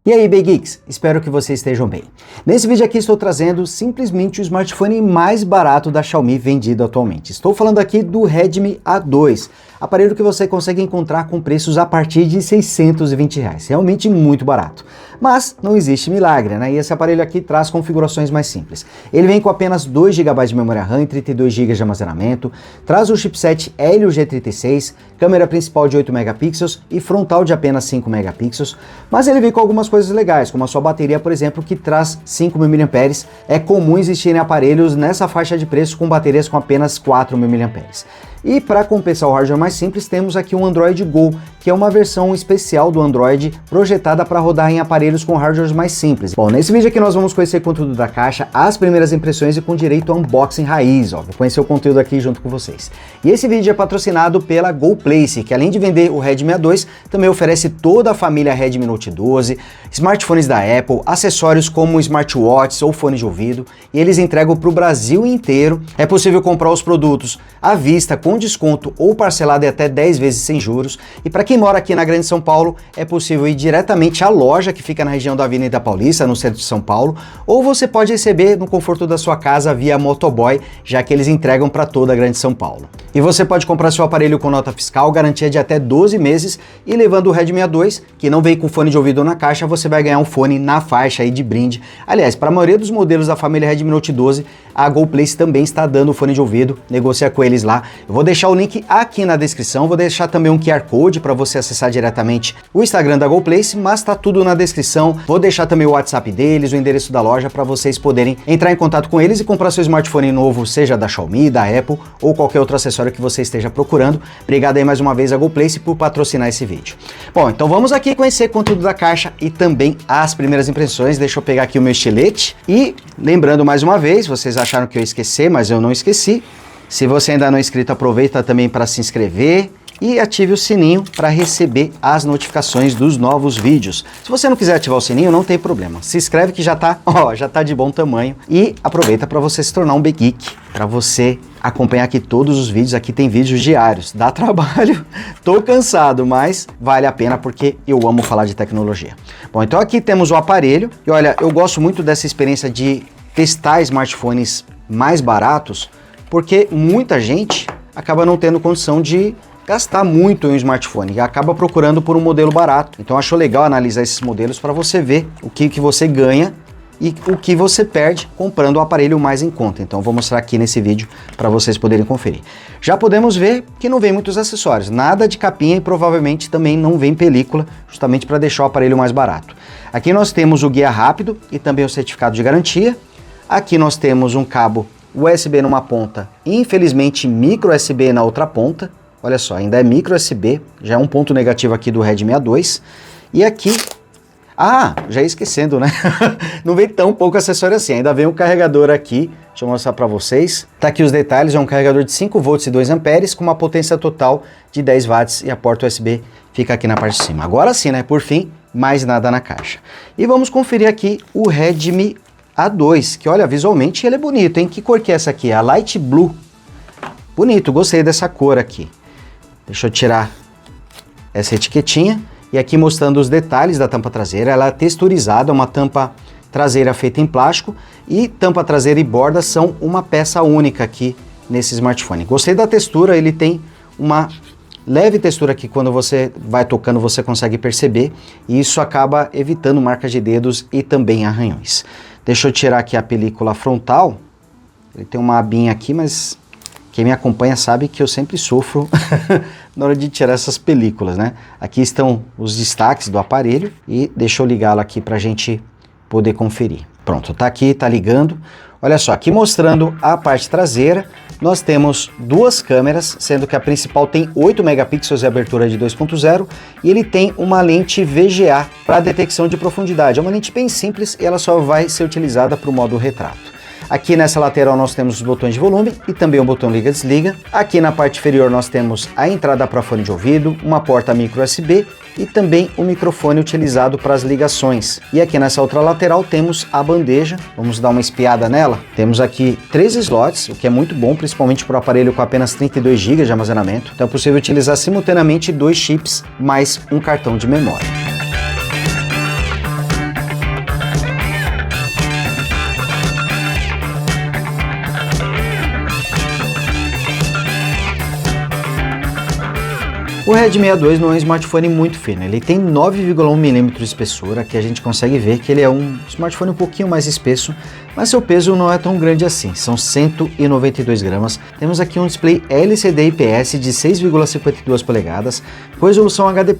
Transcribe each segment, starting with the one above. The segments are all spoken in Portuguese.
E aí, Bem Geeks? Espero que vocês estejam bem. Nesse vídeo aqui estou trazendo simplesmente o smartphone mais barato da Xiaomi vendido atualmente. Estou falando aqui do Redmi A2, aparelho que você consegue encontrar com preços a partir de R$620, realmente muito barato. Mas não existe milagre, né? E esse aparelho aqui traz configurações mais simples. Ele vem com apenas 2 GB de memória RAM e 32 GB de armazenamento, traz o chipset Helio G36, câmera principal de 8 megapixels e frontal de apenas 5 megapixels, mas ele vem com algumas coisas legais, como a sua bateria, por exemplo, que traz 5.000 mAh. É comum existirem aparelhos nessa faixa de preço com baterias com apenas 4.000 mAh. E para compensar o hardware mais simples, temos aqui um Android Go, que é uma versão especial do Android projetada para rodar em aparelhos com hardwares mais simples. Bom, nesse vídeo aqui nós vamos conhecer o conteúdo da caixa, as primeiras impressões e com direito a unboxing raiz, ó. Vou conhecer o conteúdo aqui junto com vocês. E esse vídeo é patrocinado pela GoPlace, que além de vender o Redmi A2, também oferece toda a família Redmi Note 12, smartphones da Apple, acessórios como smartwatches ou fones de ouvido, e eles entregam para o Brasil inteiro. É possível comprar os produtos à vista, com desconto ou parcelado em até 10 vezes sem juros. E para quem mora aqui na Grande São Paulo, é possível ir diretamente à loja que fica na região da Avenida Paulista, no centro de São Paulo, ou você pode receber no conforto da sua casa via motoboy, já que eles entregam para toda a Grande São Paulo. E você pode comprar seu aparelho com nota fiscal, garantia de até 12 meses, e levando o Redmi A2, que não vem com fone de ouvido na caixa, você vai ganhar um fone na faixa aí de brinde. Aliás, para a maioria dos modelos da família Redmi Note 12, a GoPlace também está dando fone de ouvido, negocia com eles lá. Eu vou deixar o link aqui na descrição, vou deixar também um QR Code para você acessar diretamente o Instagram da GoPlace, mas tá tudo na descrição. Vou deixar também o WhatsApp deles, o endereço da loja, para vocês poderem entrar em contato com eles e comprar seu smartphone novo, seja da Xiaomi, da Apple ou qualquer outro acessório que você esteja procurando. Obrigado aí mais uma vez a GoPlace por patrocinar esse vídeo. Bom, então vamos aqui conhecer o conteúdo da caixa e também as primeiras impressões. Deixa eu pegar aqui o meu estilete e lembrando mais uma vez, vocês acharam que eu ia esquecer, mas eu não esqueci. Se você ainda não é inscrito, aproveita também para se inscrever e ative o sininho para receber as notificações dos novos vídeos. Se você não quiser ativar o sininho, não tem problema. Se inscreve que já tá de bom tamanho e aproveita para você se tornar um Bem Geek, para você acompanhar aqui todos os vídeos. Aqui tem vídeos diários. Dá trabalho, tô cansado, mas vale a pena porque eu amo falar de tecnologia. Bom, então aqui temos o aparelho e olha, eu gosto muito dessa experiência de testar smartphones mais baratos, porque muita gente acaba não tendo condição de gastar muito em um smartphone e acaba procurando por um modelo barato. Então acho legal analisar esses modelos para você ver o que você ganha e o que você perde comprando o aparelho mais em conta. Então vou mostrar aqui nesse vídeo para vocês poderem conferir. Já podemos ver que não vem muitos acessórios, nada de capinha e provavelmente também não vem película, justamente para deixar o aparelho mais barato. Aqui nós temos o guia rápido e também o certificado de garantia. Aqui nós temos um cabo USB numa ponta, infelizmente micro USB na outra ponta. Olha só, ainda é micro USB, já é um ponto negativo aqui do Redmi A2. E aqui, já ia esquecendo, né? Não vem tão pouco acessório assim, ainda vem um carregador aqui. Deixa eu mostrar para vocês. Tá aqui os detalhes, é um carregador de 5 volts e 2 amperes com uma potência total de 10 watts e a porta USB fica aqui na parte de cima. Agora sim, né? Por fim, mais nada na caixa. E vamos conferir aqui o Redmi A2, que olha, visualmente ele é bonito, hein? Que cor que é essa aqui? A Light Blue. Bonito, gostei dessa cor aqui. Deixa eu tirar essa etiquetinha e aqui mostrando os detalhes da tampa traseira. Ela é texturizada, uma tampa traseira feita em plástico e tampa traseira e borda são uma peça única aqui nesse smartphone. Gostei da textura, ele tem uma leve textura aqui, quando você vai tocando você consegue perceber e isso acaba evitando marcas de dedos e também arranhões. Deixa eu tirar aqui a película frontal, ele tem uma abinha aqui, mas quem me acompanha sabe que eu sempre sofro na hora de tirar essas películas, né? Aqui estão os destaques do aparelho e deixa eu ligá-lo aqui para a gente poder conferir. Pronto, tá aqui, tá ligando. Olha só, aqui mostrando a parte traseira, nós temos duas câmeras, sendo que a principal tem 8 megapixels e abertura de 2.0 e ele tem uma lente VGA para detecção de profundidade. É uma lente bem simples e ela só vai ser utilizada para o modo retrato. Aqui nessa lateral nós temos os botões de volume e também o botão liga-desliga. Aqui na parte inferior nós temos a entrada para fone de ouvido, uma porta micro USB e também o microfone utilizado para as ligações. E aqui nessa outra lateral temos a bandeja, vamos dar uma espiada nela. Temos aqui 3 slots, o que é muito bom, principalmente para o aparelho com apenas 32 GB de armazenamento. Então é possível utilizar simultaneamente 2 chips mais um cartão de memória. O Redmi A2 não é um smartphone muito fino, ele tem 9,1 mm de espessura, que a gente consegue ver que ele é um smartphone um pouquinho mais espesso, mas seu peso não é tão grande assim, são 192 gramas. Temos aqui um display LCD IPS de 6,52 polegadas, com resolução HD+,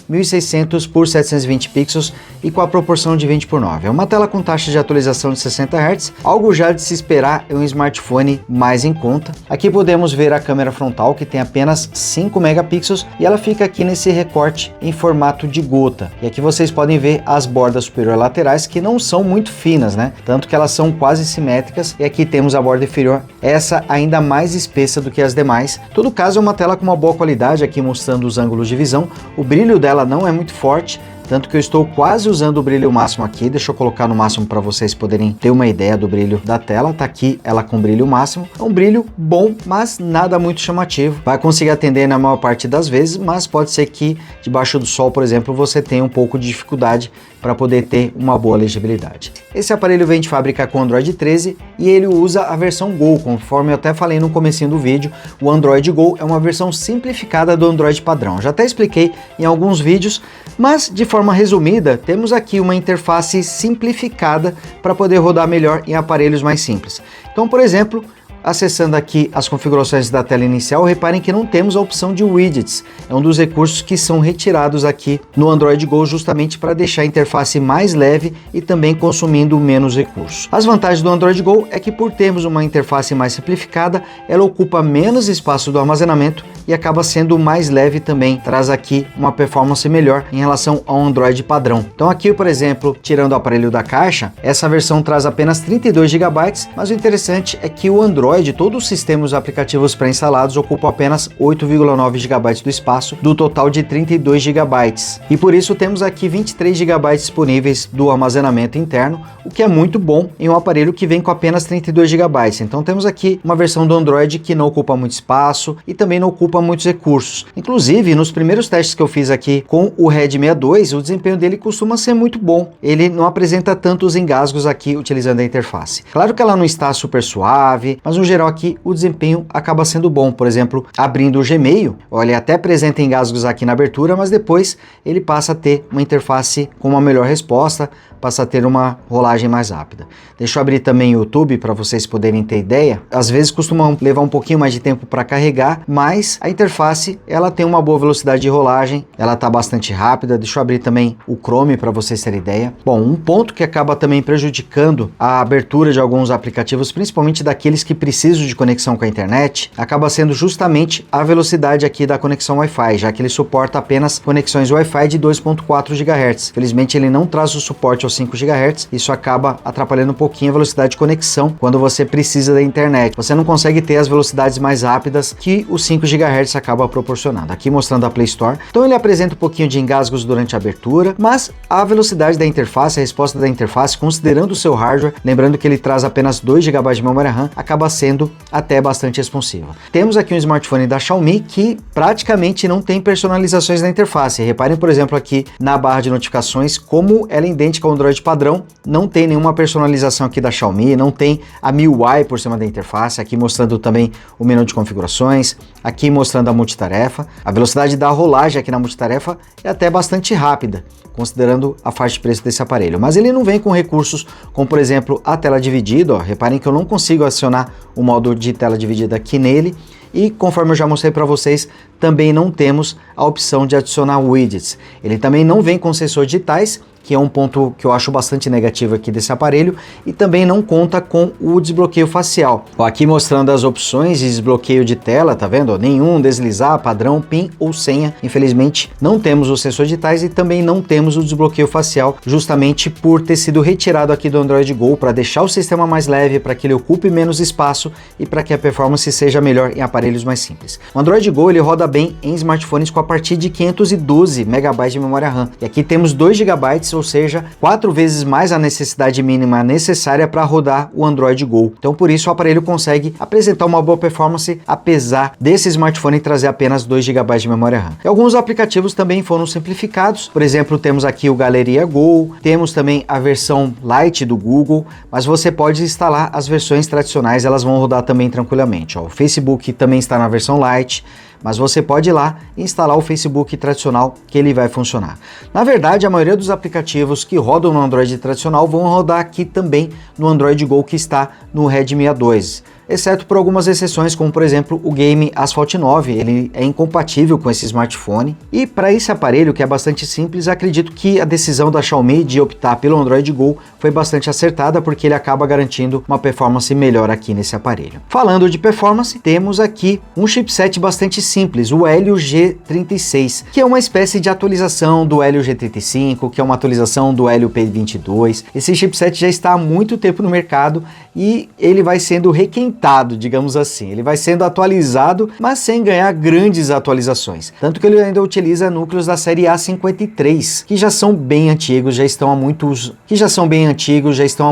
1600 por 720 pixels e com a proporção de 20:9. É uma tela com taxa de atualização de 60 Hz, algo já de se esperar em um smartphone mais em conta. Aqui podemos ver a câmera frontal, que tem apenas 5 megapixels, e ela fica aqui nesse recorte em formato de gota. E aqui vocês podem ver as bordas superior e laterais, que não são muito finas, né? Tanto que elas são quase simétricas. E aqui temos a borda inferior, essa ainda mais espessa do que as demais. Em todo caso, é uma tela com uma boa qualidade, aqui mostrando os ângulos de visão. O brilho dela não é muito forte, tanto que eu estou quase usando o brilho máximo aqui. Deixa eu colocar no máximo para vocês poderem ter uma ideia do brilho da tela. Tá aqui ela com brilho máximo. É um brilho bom, mas nada muito chamativo. Vai conseguir atender na maior parte das vezes, mas pode ser que debaixo do sol, por exemplo, você tenha um pouco de dificuldade para poder ter uma boa legibilidade. Esse aparelho vem de fábrica com Android 13 e ele usa a versão Go, conforme eu até falei no comecinho do vídeo. O Android Go é uma versão simplificada do Android padrão. Já até expliquei em alguns vídeos, mas de forma resumida, temos aqui uma interface simplificada para poder rodar melhor em aparelhos mais simples. Então, por exemplo, acessando aqui as configurações da tela inicial, reparem que não temos a opção de widgets. É um dos recursos que são retirados aqui no Android Go, justamente para deixar a interface mais leve e também consumindo menos recursos. As vantagens do Android Go é que, por termos uma interface mais simplificada, ela ocupa menos espaço do armazenamento e acaba sendo mais leve também, traz aqui uma performance melhor em relação ao Android padrão. Então aqui, por exemplo, tirando o aparelho da caixa, essa versão traz apenas 32 GB, mas o interessante é que o Android, todos os sistemas e os aplicativos pré-instalados ocupam apenas 8,9 GB do espaço do total de 32 GB. E por isso temos aqui 23 GB disponíveis do armazenamento interno, o que é muito bom em um aparelho que vem com apenas 32 GB. Então temos aqui uma versão do Android que não ocupa muito espaço e também não ocupa muitos recursos. Inclusive, nos primeiros testes que eu fiz aqui com o Redmi A2, o desempenho dele costuma ser muito bom. Ele não apresenta tantos engasgos aqui utilizando a interface. Claro que ela não está super suave, mas no geral aqui o desempenho acaba sendo bom. Por exemplo, abrindo o Gmail, olha, ele até apresenta engasgos aqui na abertura, mas depois ele passa a ter uma interface com uma melhor resposta, passa a ter uma rolagem mais rápida. Deixa eu abrir também o YouTube para vocês poderem ter ideia. Às vezes costumam levar um pouquinho mais de tempo para carregar, mas a interface ela tem uma boa velocidade de rolagem, ela está bastante rápida. Deixa eu abrir também o Chrome para vocês terem ideia. Bom, um ponto que acaba também prejudicando a abertura de alguns aplicativos, principalmente daqueles que precisam de conexão com a internet, acaba sendo justamente a velocidade aqui da conexão Wi-Fi, já que ele suporta apenas conexões Wi-Fi de 2.4 GHz. Felizmente ele não traz o suporte aos 5 GHz, isso acaba atrapalhando um pouquinho a velocidade de conexão quando você precisa da internet. Você não consegue ter as velocidades mais rápidas que os 5 GHz acaba proporcionando. Aqui mostrando a Play Store. Então ele apresenta um pouquinho de engasgos durante a abertura, mas a velocidade da interface, a resposta da interface, considerando o seu hardware, lembrando que ele traz apenas 2 GB de memória RAM, acaba sendo até bastante responsiva. Temos aqui um smartphone da Xiaomi que praticamente não tem personalizações na interface. Reparem, por exemplo, aqui na barra de notificações, como ela é idêntica ao Android padrão, não tem nenhuma personalização aqui da Xiaomi, não tem a MIUI por cima da interface, aqui mostrando também o menu de configurações, aqui mostrando a multitarefa. A velocidade da rolagem aqui na multitarefa é até bastante rápida, considerando a faixa de preço desse aparelho, mas ele não vem com recursos como, por exemplo, a tela dividida. Ó, reparem que eu não consigo acionar o modo de tela dividida aqui nele, e conforme eu já mostrei para vocês, também não temos a opção de adicionar widgets. Ele também não vem com sensores digitais que é um ponto que eu acho bastante negativo aqui desse aparelho, e também não conta com o desbloqueio facial. Aqui mostrando as opções de desbloqueio de tela, tá vendo? Nenhum, deslizar, padrão, PIN ou senha. Infelizmente não temos os sensores digitais e também não temos o desbloqueio facial, justamente por ter sido retirado aqui do Android Go para deixar o sistema mais leve, para que ele ocupe menos espaço e para que a performance seja melhor em aparelhos mais simples. O Android Go ele roda bem em smartphones com a partir de 512 MB de memória RAM. E aqui temos 2 GB, ou seja, 4 vezes mais a necessidade mínima necessária para rodar o Android Go. Então por isso o aparelho consegue apresentar uma boa performance, apesar desse smartphone trazer apenas 2 GB de memória RAM. E alguns aplicativos também foram simplificados, por exemplo, temos aqui o Galeria Go, temos também a versão Lite do Google, mas você pode instalar as versões tradicionais, elas vão rodar também tranquilamente. O Facebook também está na versão Lite, mas você pode ir lá e instalar o Facebook tradicional que ele vai funcionar. Na verdade, a maioria dos aplicativos que rodam no Android tradicional vão rodar aqui também no Android Go que está no Redmi A2. Exceto por algumas exceções, como por exemplo o game Asphalt 9, ele é incompatível com esse smartphone. E para esse aparelho, que é bastante simples, acredito que a decisão da Xiaomi de optar pelo Android Go foi bastante acertada, porque ele acaba garantindo uma performance melhor aqui nesse aparelho. Falando de performance, temos aqui um chipset bastante simples, o Helio G36, que é uma espécie de atualização do Helio G35, que é uma atualização do Helio P22. Esse chipset já está há muito tempo no mercado e ele vai sendo requentado, digamos assim. Ele vai sendo atualizado, mas sem ganhar grandes atualizações. Tanto que ele ainda utiliza núcleos da série A53, que já são bem antigos, já estão há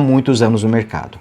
muitos anos no mercado.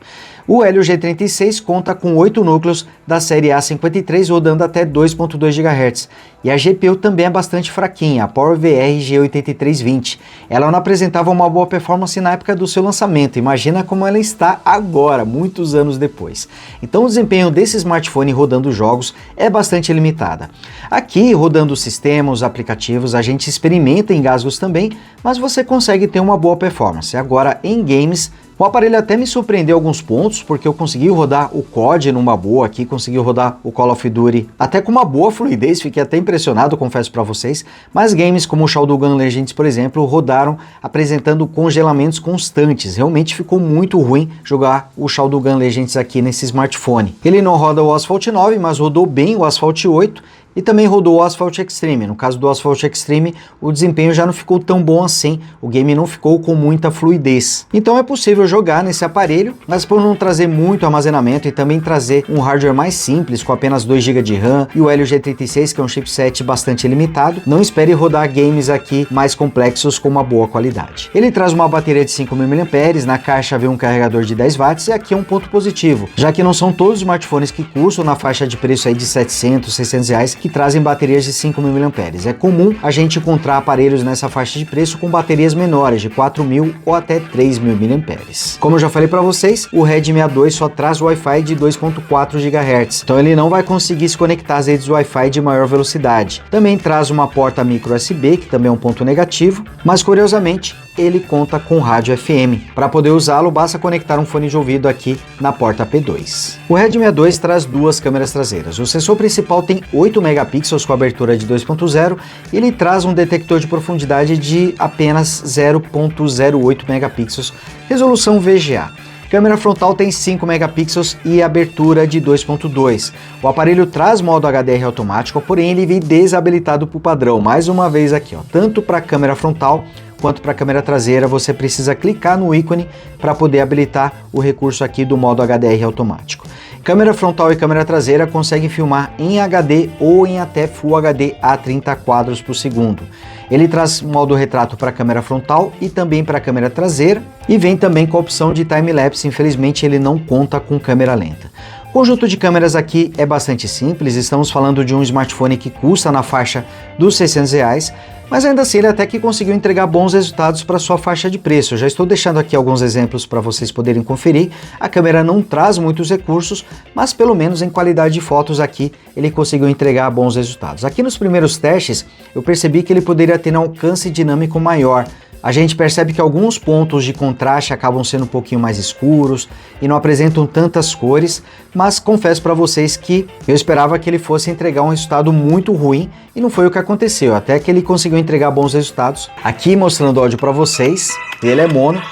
O Helio G36 conta com 8 núcleos da série A53 rodando até 2.2 GHz. E a GPU também é bastante fraquinha, a PowerVR G8320. Ela não apresentava uma boa performance na época do seu lançamento, imagina como ela está agora, muitos anos depois. Então o desempenho desse smartphone rodando jogos é bastante limitada. Aqui, rodando os sistemas, os aplicativos, a gente experimenta engasgos também, mas você consegue ter uma boa performance. Agora, em games, o aparelho até me surpreendeu alguns pontos, porque eu consegui rodar o COD numa boa aqui, consegui rodar o Call of Duty até com uma boa fluidez, fiquei até impressionado, confesso para vocês, mas games como o Shodogun Legends, por exemplo, rodaram apresentando congelamentos constantes, realmente ficou muito ruim jogar o Shodogun Legends aqui nesse smartphone. Ele não roda o Asphalt 9, mas rodou bem o Asphalt 8, e também rodou o Asphalt Extreme. No caso do Asphalt Extreme, o desempenho já não ficou tão bom assim, o game não ficou com muita fluidez. Então é possível jogar nesse aparelho, mas por não trazer muito armazenamento e também trazer um hardware mais simples, com apenas 2 GB de RAM, e o Helio G36, que é um chipset bastante limitado, não espere rodar games aqui mais complexos com uma boa qualidade. Ele traz uma bateria de 5.000 mAh, na caixa vem um carregador de 10 watts, e aqui é um ponto positivo, já que não são todos os smartphones que custam na faixa de preço aí de 700, 600 reais, que trazem baterias de 5.000 mAh. É comum a gente encontrar aparelhos nessa faixa de preço com baterias menores, de 4.000 ou até 3.000 mAh. Como eu já falei para vocês, o Redmi A2 só traz Wi-Fi de 2.4 GHz, então ele não vai conseguir se conectar às redes Wi-Fi de maior velocidade. Também traz uma porta micro USB, que também é um ponto negativo, mas curiosamente ele conta com rádio FM. Para poder usá-lo, basta conectar um fone de ouvido aqui na porta P2. O Redmi A2 traz 2 câmeras traseiras. O sensor principal tem 8 megapixels com abertura de 2.0 e ele traz um detector de profundidade de apenas 0.08 megapixels, resolução VGA. Câmera frontal tem 5 megapixels e abertura de 2.2. O aparelho traz modo HDR automático, porém ele vem desabilitado por padrão. Mais uma vez aqui, tanto para a câmera frontal quanto para a câmera traseira, você precisa clicar no ícone para poder habilitar o recurso aqui do modo HDR automático. Câmera frontal e câmera traseira conseguem filmar em HD ou em até Full HD a 30 quadros por segundo. Ele traz modo retrato para a câmera frontal e também para a câmera traseira, e vem também com a opção de time-lapse, infelizmente ele não conta com câmera lenta. O conjunto de câmeras aqui é bastante simples, estamos falando de um smartphone que custa na faixa dos 600 reais, mas ainda assim ele até que conseguiu entregar bons resultados para sua faixa de preço. Eu já estou deixando aqui alguns exemplos para vocês poderem conferir. A câmera não traz muitos recursos, mas pelo menos em qualidade de fotos aqui ele conseguiu entregar bons resultados. Aqui nos primeiros testes eu percebi que ele poderia ter um alcance dinâmico maior, a gente percebe que alguns pontos de contraste acabam sendo um pouquinho mais escuros e não apresentam tantas cores, mas confesso para vocês que eu esperava que ele fosse entregar um resultado muito ruim e não foi o que aconteceu, até que ele conseguiu entregar bons resultados. Aqui mostrando o áudio para vocês, ele é mono,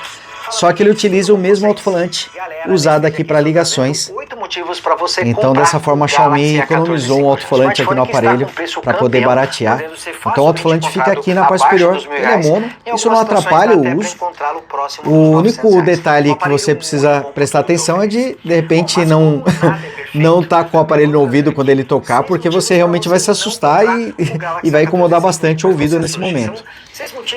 só que ele utiliza o mesmo alto-falante usado aqui para ligações. Então dessa forma a Xiaomi economizou um alto-falante aqui no aparelho para poder baratear. Então o alto-falante fica aqui na parte superior, ele é mono, isso não atrapalha o uso. O único detalhe que você precisa prestar atenção é de repente não tá com o aparelho no ouvido quando ele tocar, porque você realmente vai se assustar e vai incomodar bastante o ouvido nesse momento.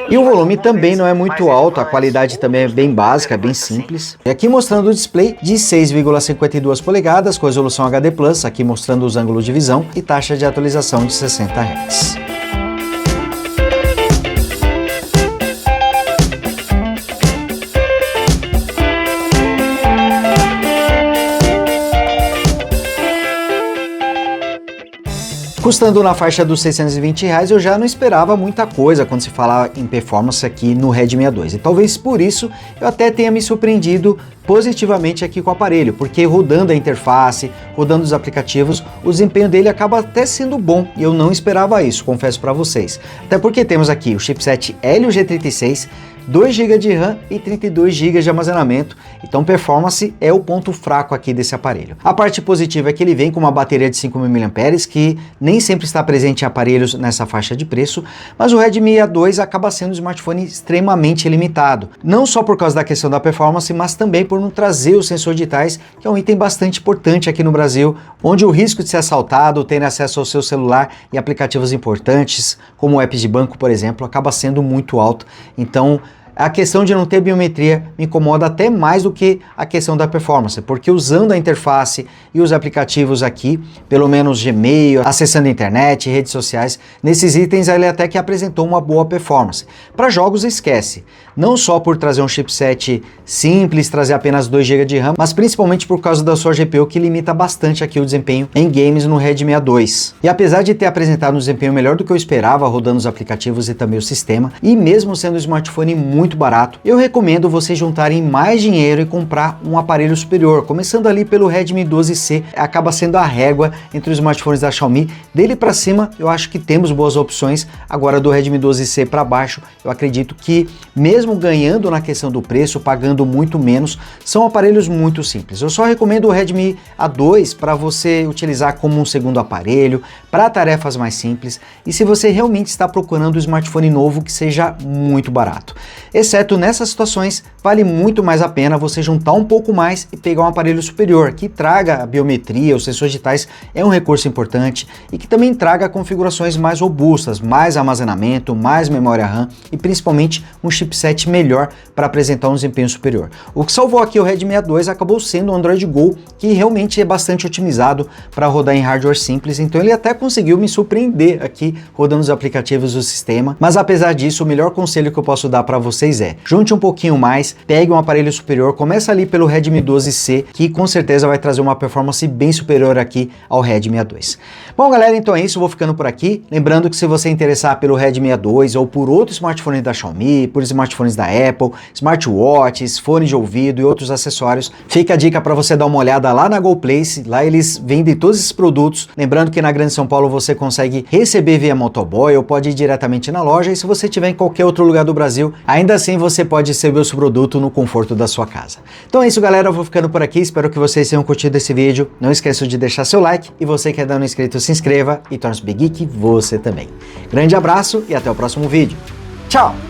E o volume também não é muito alto, a qualidade também é bem básica, bem simples. E aqui mostrando o display de 6,52 polegadas com resolução HD+, aqui mostrando os ângulos de visão e taxa de atualização de 60 Hz. Custando na faixa dos R$620, eu já não esperava muita coisa quando se fala em performance aqui no Redmi A2. E talvez por isso eu até tenha me surpreendido positivamente aqui com o aparelho, porque rodando a interface, rodando os aplicativos, o desempenho dele acaba até sendo bom, e eu não esperava isso, confesso para vocês. Até porque temos aqui o chipset Helio G36, 2 GB de RAM e 32 GB de armazenamento, então performance é o ponto fraco aqui desse aparelho. A parte positiva é que ele vem com uma bateria de 5.000 mAh, que nem sempre está presente em aparelhos nessa faixa de preço, mas o Redmi A2 acaba sendo um smartphone extremamente limitado, não só por causa da questão da performance, mas também por não trazer o sensor de digitais, que é um item bastante importante aqui no Brasil, onde o risco de ser assaltado, ter acesso ao seu celular e aplicativos importantes, como apps de banco, por exemplo, acaba sendo muito alto. Então, a questão de não ter biometria me incomoda até mais do que a questão da performance, porque usando a interface e os aplicativos aqui, pelo menos Gmail, acessando a internet, redes sociais, nesses itens ele até que apresentou uma boa performance. Para jogos esquece, não só por trazer um chipset simples, trazer apenas 2 GB de RAM, mas principalmente por causa da sua GPU que limita bastante aqui o desempenho em games no Redmi A2. E apesar de ter apresentado um desempenho melhor do que eu esperava, rodando os aplicativos e também o sistema, e mesmo sendo um smartphone muito barato, eu recomendo vocês juntarem mais dinheiro e comprar um aparelho superior, começando ali pelo Redmi 12C, acaba sendo a régua entre os smartphones da Xiaomi. Dele para cima eu acho que temos boas opções, agora do Redmi 12C para baixo eu acredito que mesmo ganhando na questão do preço, pagando muito menos, são aparelhos muito simples. Eu só recomendo o Redmi A2 para você utilizar como um segundo aparelho, para tarefas mais simples, e se você realmente está procurando um smartphone novo que seja muito barato. Exceto nessas situações, vale muito mais a pena você juntar um pouco mais e pegar um aparelho superior, que traga a biometria, os sensores digitais é um recurso importante, e que também traga configurações mais robustas, mais armazenamento, mais memória RAM e principalmente um chipset melhor para apresentar um desempenho superior. O que salvou aqui o Redmi A2 acabou sendo o Android Go, que realmente é bastante otimizado para rodar em hardware simples, então ele até conseguiu me surpreender aqui rodando os aplicativos do sistema, mas apesar disso, o melhor conselho que eu posso dar para vocês é: junte um pouquinho mais, pegue um aparelho superior, começa ali pelo Redmi 12C, que com certeza vai trazer uma performance bem superior aqui ao Redmi A2. Bom galera, então é isso, vou ficando por aqui. Lembrando que se você interessar pelo Redmi A2 ou por outro smartphone da Xiaomi, por smartphones da Apple, smartwatches, fones de ouvido e outros acessórios, fica a dica para você dar uma olhada lá na GoPlace, lá eles vendem todos esses produtos. Lembrando que na Grande São Paulo você consegue receber via motoboy ou pode ir diretamente na loja, e se você estiver em qualquer outro lugar do Brasil, ainda assim você pode receber o seu produto no conforto da sua casa. Então é isso galera, eu vou ficando por aqui, espero que vocês tenham curtido esse vídeo, não esqueça de deixar seu like, e você que ainda não é inscrito, se inscreva e torne-se Big Geek você também. Grande abraço e até o próximo vídeo. Tchau!